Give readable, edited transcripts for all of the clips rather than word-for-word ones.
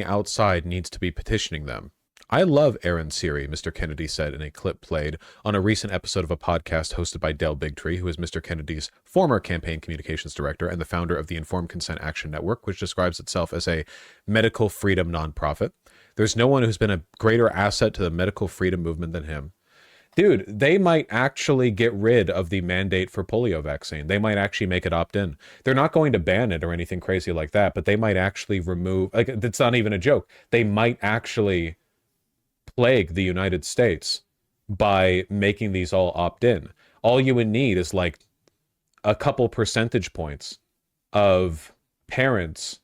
outside needs to be petitioning them. I love Aaron Siri, Mr. Kennedy said in a clip played on a recent episode of a podcast hosted by Dale Bigtree, who is Mr. Kennedy's former campaign communications director and the founder of the Informed Consent Action Network, which describes itself as a medical freedom nonprofit. There's no one who's been a greater asset to the medical freedom movement than him. Dude, they might actually get rid of the mandate for polio vaccine. They might actually make it opt-in. They're not going to ban it or anything crazy like that, but they might actually remove, like, it's not even a joke. They might actually plague the United States by making these all opt-in. All you would need is like a couple percentage points of parents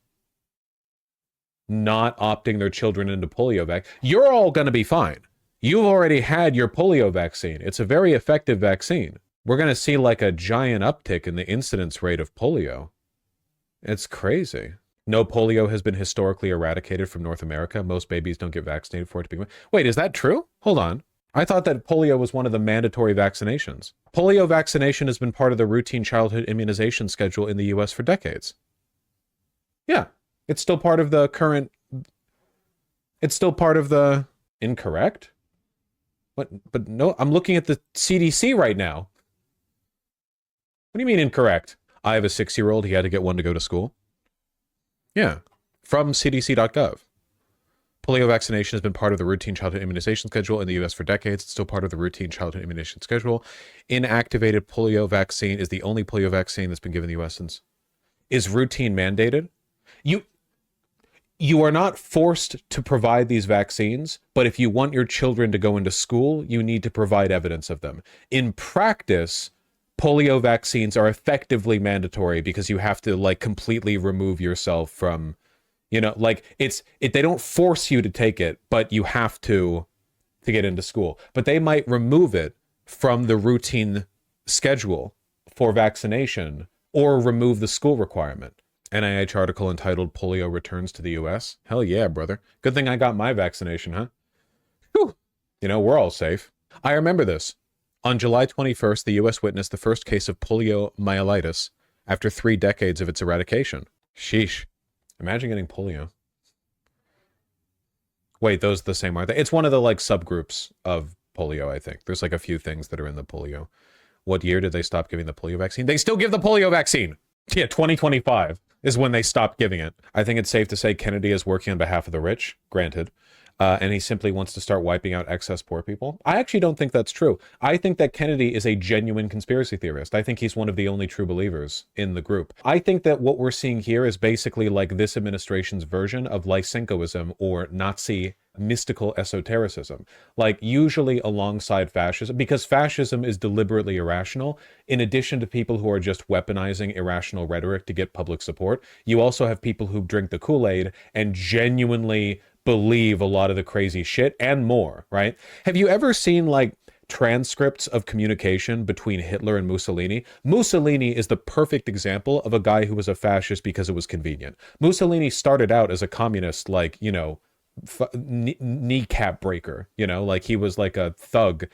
not opting their children into polio vaccine. You're all going to be fine. You've already had your polio vaccine. It's a very effective vaccine. We're going to see like a giant uptick in the incidence rate of polio. It's crazy. No polio has been historically eradicated from North America. Most babies don't get vaccinated for it to begin with. Wait, is that true? Hold on. I thought that polio was one of the mandatory vaccinations. Polio vaccination has been part of the routine childhood immunization schedule in the US for decades. Yeah, it's still part of the current... It's still part of the... Incorrect? What? But no, I'm looking at the CDC right now. What do you mean incorrect? I have a 6-year-old. He had to get one to go to school. Yeah, from cdc.gov. Polio vaccination has been part of the routine childhood immunization schedule in the U.S. for decades. It's still part of the routine childhood immunization schedule. Inactivated polio vaccine is the only polio vaccine that's been given in the U.S. since. Is routine mandated? You are not forced to provide these vaccines, but if you want your children to go into school, you need to provide evidence of them. In practice, polio vaccines are effectively mandatory because you have to like completely remove yourself from, you know, like they don't force you to take it, but you have to get into school. But they might remove it from the routine schedule for vaccination or remove the school requirement. NIH article entitled Polio Returns to the US. Hell yeah, brother. Good thing I got my vaccination, huh? Whew. You know, we're all safe. I remember this. On July 21st, the U.S. witnessed the first case of poliomyelitis after 3 decades of its eradication. Sheesh. Imagine getting polio. Wait, those are the same, aren't they? It's one of the, like, subgroups of polio, I think. There's, like, a few things that are in the polio. What year did they stop giving the polio vaccine? They still give the polio vaccine! Yeah, 2025 is when they stopped giving it. I think it's safe to say Kennedy is working on behalf of the rich, granted. And he simply wants to start wiping out excess poor people. I actually don't think that's true. I think that Kennedy is a genuine conspiracy theorist. I think he's one of the only true believers in the group. I think that what we're seeing here is basically like this administration's version of Lysenkoism or Nazi mystical esotericism, like usually alongside fascism, because fascism is deliberately irrational. In addition to people who are just weaponizing irrational rhetoric to get public support, you also have people who drink the Kool-Aid and genuinely believe a lot of the crazy shit and more, right? Have you ever seen like transcripts of communication between Hitler and Mussolini? Mussolini is the perfect example of a guy who was a fascist because it was convenient. Mussolini started out as a communist, like, you know, kneecap breaker, you know, like he was like a thug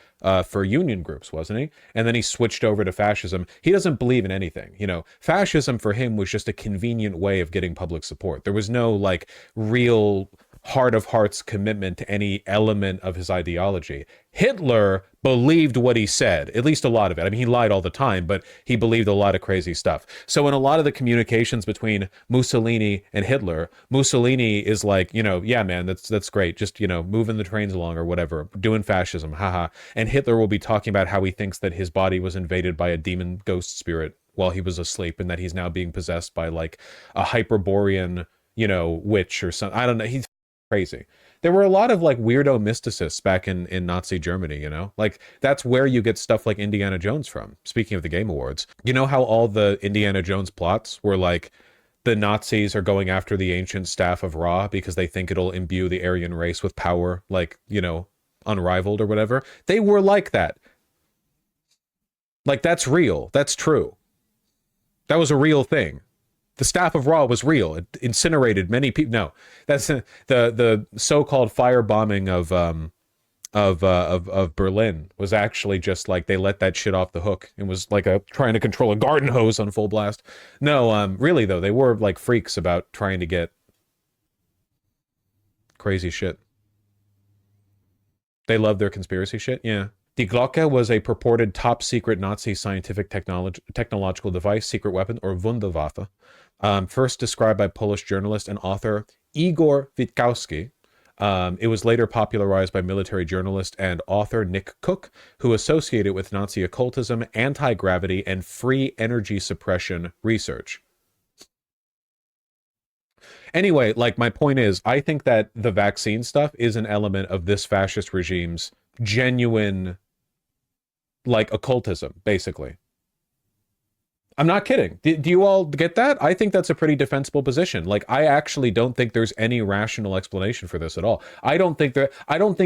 for union groups, wasn't he? And then he switched over to fascism. He doesn't believe in anything, you know. Fascism for him was just a convenient way of getting public support. There was no like real heart of hearts commitment to any element of his ideology. Hitler believed what he said, at least a lot of it. I mean, he lied all the time, but he believed a lot of crazy stuff. So in a lot of the communications between Mussolini and Hitler, Mussolini is like, you know, yeah, man, that's great. Just, you know, moving the trains along or whatever, doing fascism, haha. And Hitler will be talking about how he thinks that his body was invaded by a demon ghost spirit while he was asleep and that he's now being possessed by like a Hyperborean, you know, witch or something. I don't know. He's crazy. There were a lot of like weirdo mysticists back in Nazi Germany, you know, like that's where you get stuff like Indiana Jones from. Speaking of the Game Awards, you know how all the Indiana Jones plots were like the Nazis are going after the ancient staff of Ra because they think it'll imbue the Aryan race with power, like, you know, unrivaled or whatever. They were like that. Like that's real. That's true. That was a real thing. The staff of Ra was real. It incinerated many people. No, that's the so-called firebombing of Berlin was actually just like they let that shit off the hook. It was like trying to control a garden hose on full blast. No, really though, they were like freaks about trying to get Crazy shit. They love their conspiracy shit. Yeah. Die Glocke was a purported top-secret Nazi scientific technological device, secret weapon, or Wunderwaffe, first described by Polish journalist and author Igor Witkowski. It was later popularized by military journalist and author Nick Cook, who associated it with Nazi occultism, anti-gravity, and free energy suppression research. Anyway, like, my point is, I think that the vaccine stuff is an element of this fascist regime's genuine, like, occultism, basically. I'm not kidding. Do you all get that? I think that's a pretty defensible position. Like, I actually don't think there's any rational explanation for this at all. I don't think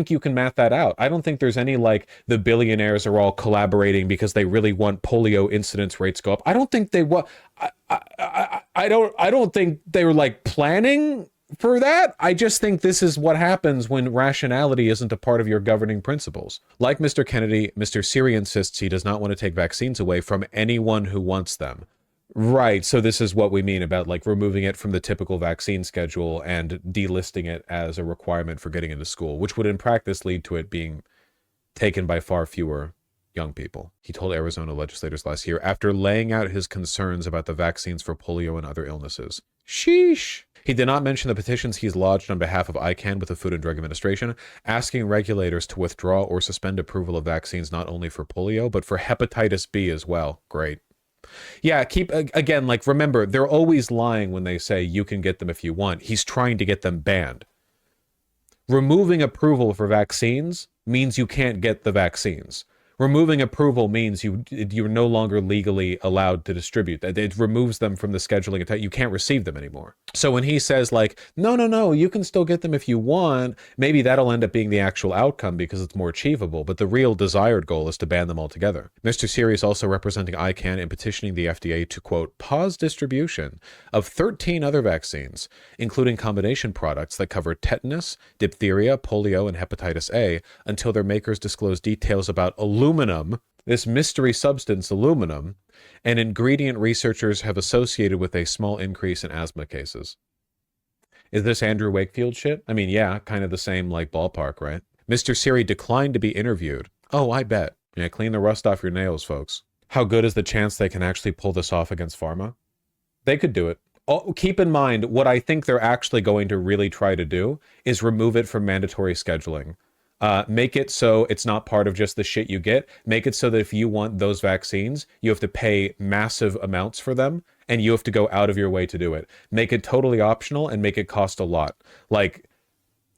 you can math that out. I don't think there's any, like, the billionaires are all collaborating because they really want polio incidence rates go up. I don't think they want, I don't think they were, like, planning for that. I just think this is what happens when rationality isn't a part of your governing principles. Like Mr. Kennedy, Mr. Siri insists he does not want to take vaccines away from anyone who wants them. Right, so this is what we mean about, like, removing it from the typical vaccine schedule and delisting it as a requirement for getting into school, which would in practice lead to it being taken by far fewer young people. He told Arizona legislators last year after laying out his concerns about the vaccines for polio and other illnesses. Sheesh. He did not mention the petitions he's lodged on behalf of ICANN with the Food and Drug Administration, asking regulators to withdraw or suspend approval of vaccines not only for polio, but for hepatitis B as well. Great. Yeah, again, like, remember, they're always lying when they say you can get them if you want. He's trying to get them banned. Removing approval for vaccines means you can't get the vaccines. Removing approval means you're no longer legally allowed to distribute that. It removes them from the scheduling. You can't receive them anymore. So when he says, like, no, you can still get them if you want, maybe that'll end up being the actual outcome because it's more achievable. But the real desired goal is to ban them altogether. Mr. Siri is also representing ICANN and petitioning the FDA to, quote, pause distribution of 13 other vaccines, including combination products that cover tetanus, diphtheria, polio, and hepatitis A, until their makers disclose details about aluminum, this mystery substance aluminum, an ingredient researchers have associated with a small increase in asthma cases. Is this Andrew Wakefield shit? I mean, yeah, kind of the same, like, ballpark, right? Mr. Siri declined to be interviewed. Oh, I bet. Yeah, clean the rust off your nails, folks. How good is the chance they can actually pull this off against pharma? They could do it. Oh, keep in mind, what I think they're actually going to really try to do is remove it from mandatory scheduling. Make it so it's not part of just the shit you get. Make it so that if you want those vaccines, you have to pay massive amounts for them, and you have to go out of your way to do it. Make it totally optional and make it cost a lot. Like,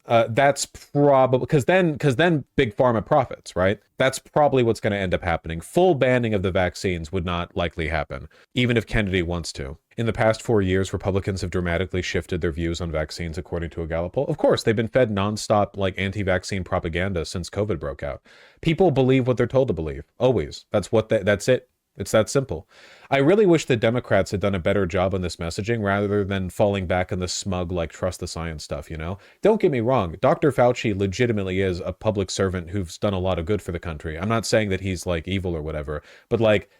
that's probably because then big pharma profits, right? That's probably what's going to end up happening. Full banning of the vaccines would not likely happen, even if Kennedy wants to. In the past 4 years, Republicans have dramatically shifted their views on vaccines, according to a Gallup poll. Of course, they've been fed nonstop, like, anti-vaccine propaganda since COVID broke out. People believe what they're told to believe. Always. That's it. It's that simple. I really wish the Democrats had done a better job on this messaging rather than falling back on the smug, like, trust the science stuff, you know? Don't get me wrong. Dr. Fauci legitimately is a public servant who's done a lot of good for the country. I'm not saying that he's, like, evil or whatever, but, like,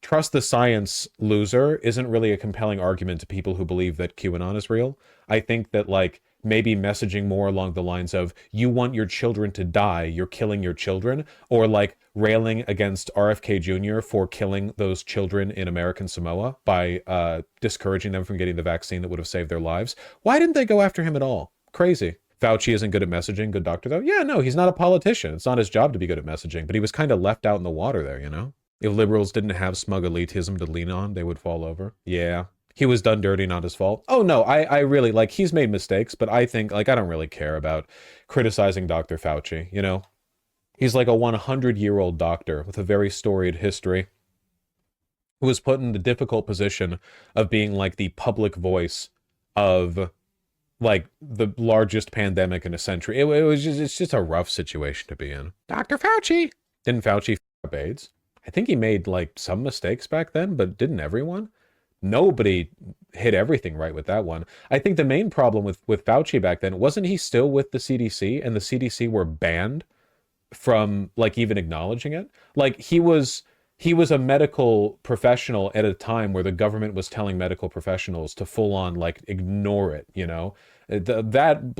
trust the science loser isn't really a compelling argument to people who believe that QAnon is real. I think that, like, maybe messaging more along the lines of, you want your children to die, you're killing your children, or, like, railing against RFK Jr. for killing those children in American Samoa by discouraging them from getting the vaccine that would have saved their lives. Why didn't they go after him at all? Crazy. Fauci isn't good at messaging. Good doctor, though? Yeah, no, he's not a politician. It's not his job to be good at messaging, but he was kind of left out in the water there, you know? If liberals didn't have smug elitism to lean on, they would fall over. Yeah. He was done dirty, not his fault. Oh, no, I really, like, he's made mistakes, but I think, like, I don't really care about criticizing Dr. Fauci, you know? He's like a 100-year-old doctor with a very storied history who was put in the difficult position of being, like, the public voice of, like, the largest pandemic in a century. It's just a rough situation to be in. Dr. Fauci! Didn't Fauci f*** up AIDS? I think he made, like, some mistakes back then, but didn't everyone? Nobody hit everything right with that one. I think the main problem with Fauci back then, wasn't he still with the CDC, and the CDC were banned from, like, even acknowledging it? Like, he was a medical professional at a time where the government was telling medical professionals to full on, like, ignore it, you know? That